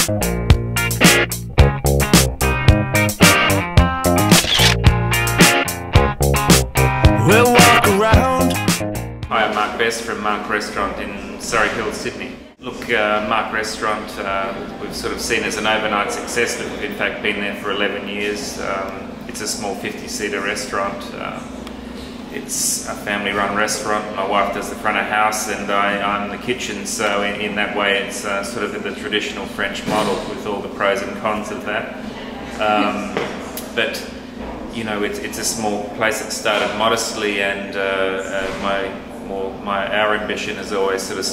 We'll walk around. Hi, I'm Marque from Marque Restaurant in Surrey Hills, Sydney. Look, Marque Restaurant we've sort of seen as an overnight success, but we've in fact been there for 11 years. It's a small 50-seater restaurant. It's a family-run restaurant. My wife does the front of house and I'm the kitchen, so in that way it's sort of the traditional French model with all the pros and cons of that. But you know, it's a small place that started modestly, and our ambition is always sort of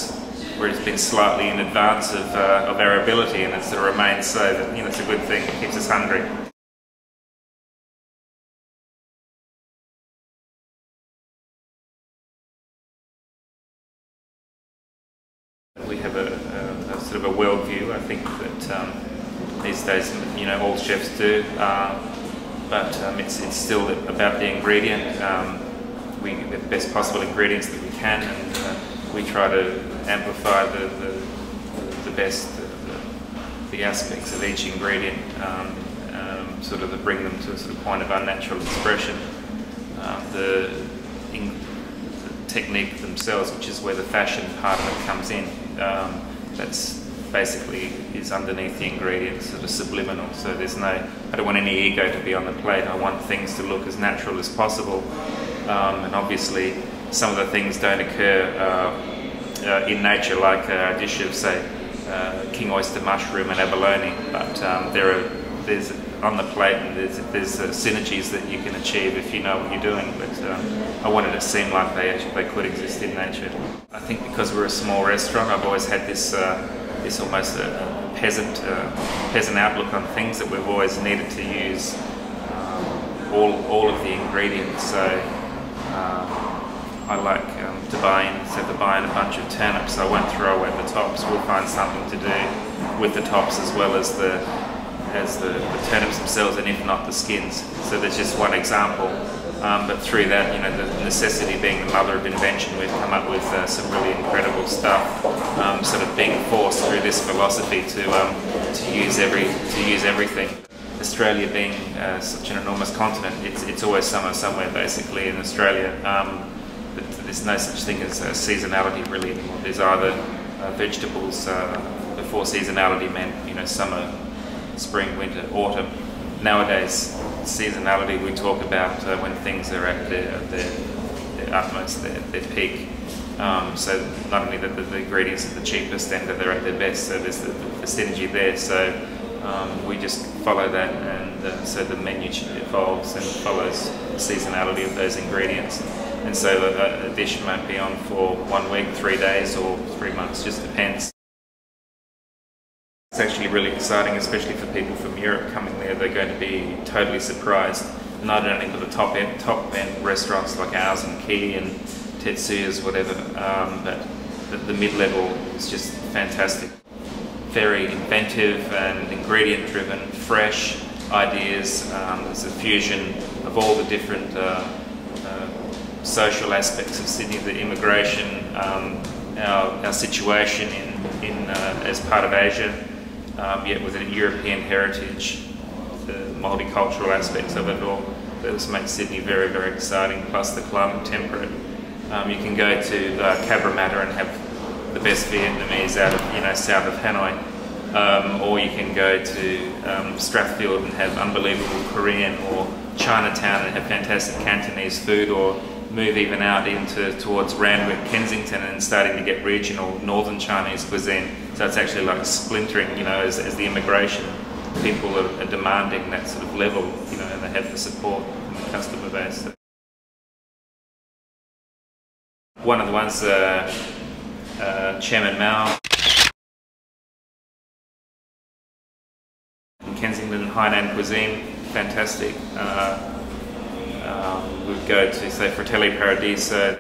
where it's been slightly in advance of our ability, and it sort of remains so. That, you know, it's a good thing. It keeps us hungry. We have a sort of a worldview. I think that these days, you know, all chefs do. But it's still about the ingredient. We get the best possible ingredients that we can, and we try to amplify the best the aspects of each ingredient, sort of to bring them to a sort of point of unnatural expression. The technique themselves, which is where the fashion part of it comes in, that's basically is underneath the ingredients, sort of subliminal. So there's I don't want any ego to be on the plate. I want things to look as natural as possible. And obviously some of the things don't occur in nature, like a dish of, say, king oyster mushroom and abalone, but there's on the plate, and there's synergies that you can achieve if you know what you're doing. But I wanted it to seem like they could exist in nature. I think because we're a small restaurant, I've always had this almost a peasant outlook on things, that we've always needed to use all of the ingredients. So I like to buy in, instead of buying a bunch of turnips, I won't throw away the tops. We'll find something to do with the tops as well as the turnips themselves, and if not the skins. So that's just one example. But through that, you know, the necessity being the mother of invention, we've come up with some really incredible stuff. Sort of being forced through this philosophy to use everything. Australia being such an enormous continent, it's always summer somewhere basically in Australia. But there's no such thing as seasonality really anymore. There's either vegetables before seasonality meant, you know, summer, spring, winter, autumn. Nowadays, seasonality we talk about when things are at their utmost, their peak. So not only that the ingredients are the cheapest, and that they're at their best, so there's the synergy there. So we just follow that, and so the menu evolves and follows the seasonality of those ingredients. And so a dish might be on for 1 week, 3 days, or 3 months, just depends. It's actually really exciting, especially for people from Europe coming there. They're going to be totally surprised, not only with the top end restaurants like ours and Key and Tetsuya's, whatever, but the mid-level is just fantastic. Very inventive and ingredient driven, fresh ideas. There's a fusion of all the different social aspects of Sydney, the immigration, our situation as part of Asia, yet with a European heritage, the multicultural aspects of it all. That makes Sydney very, very exciting, plus the climate temperate. You can go to Cabramatta and have the best Vietnamese out of, you know, south of Hanoi, or you can go to Strathfield and have unbelievable Korean, or Chinatown and have fantastic Cantonese food, or move even out towards Randwick, Kensington, and starting to get regional northern Chinese cuisine. So it's actually like splintering, you know, as the immigration, people are demanding that sort of level, you know, and they have the support from the customer base. So one of the ones, Chairman Mao, in Kensington, Hainan cuisine, fantastic. We'd go to, say, Fratelli Paradiso.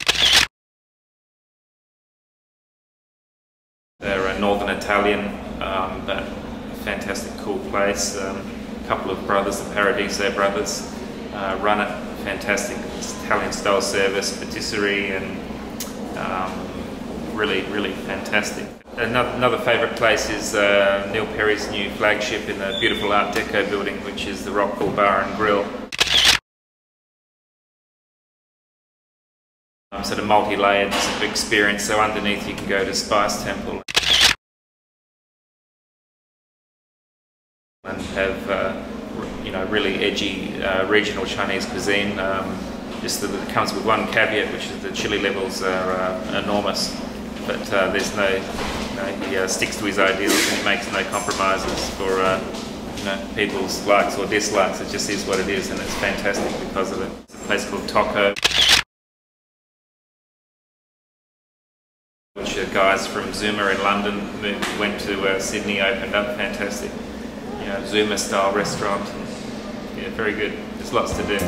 They're a northern Italian, but a fantastic, cool place. A couple of brothers, the Paradiso brothers, run it. Fantastic Italian style service, patisserie, and really, really fantastic. Another favourite place is Neil Perry's new flagship in the beautiful Art Deco building, which is the Rockpool Bar and Grill. Sort of multi-layered experience, so underneath you can go to Spice Temple and have really edgy regional Chinese cuisine. Just that it comes with one caveat, which is the chili levels are enormous, but there's he sticks to his ideals and he makes no compromises for people's likes or dislikes. It just is what it is, and it's fantastic because of it. It's a place called Taco, which guys from Zuma in London went to Sydney, opened up. Fantastic, Zuma style restaurant. And, yeah, very good. There's lots to do.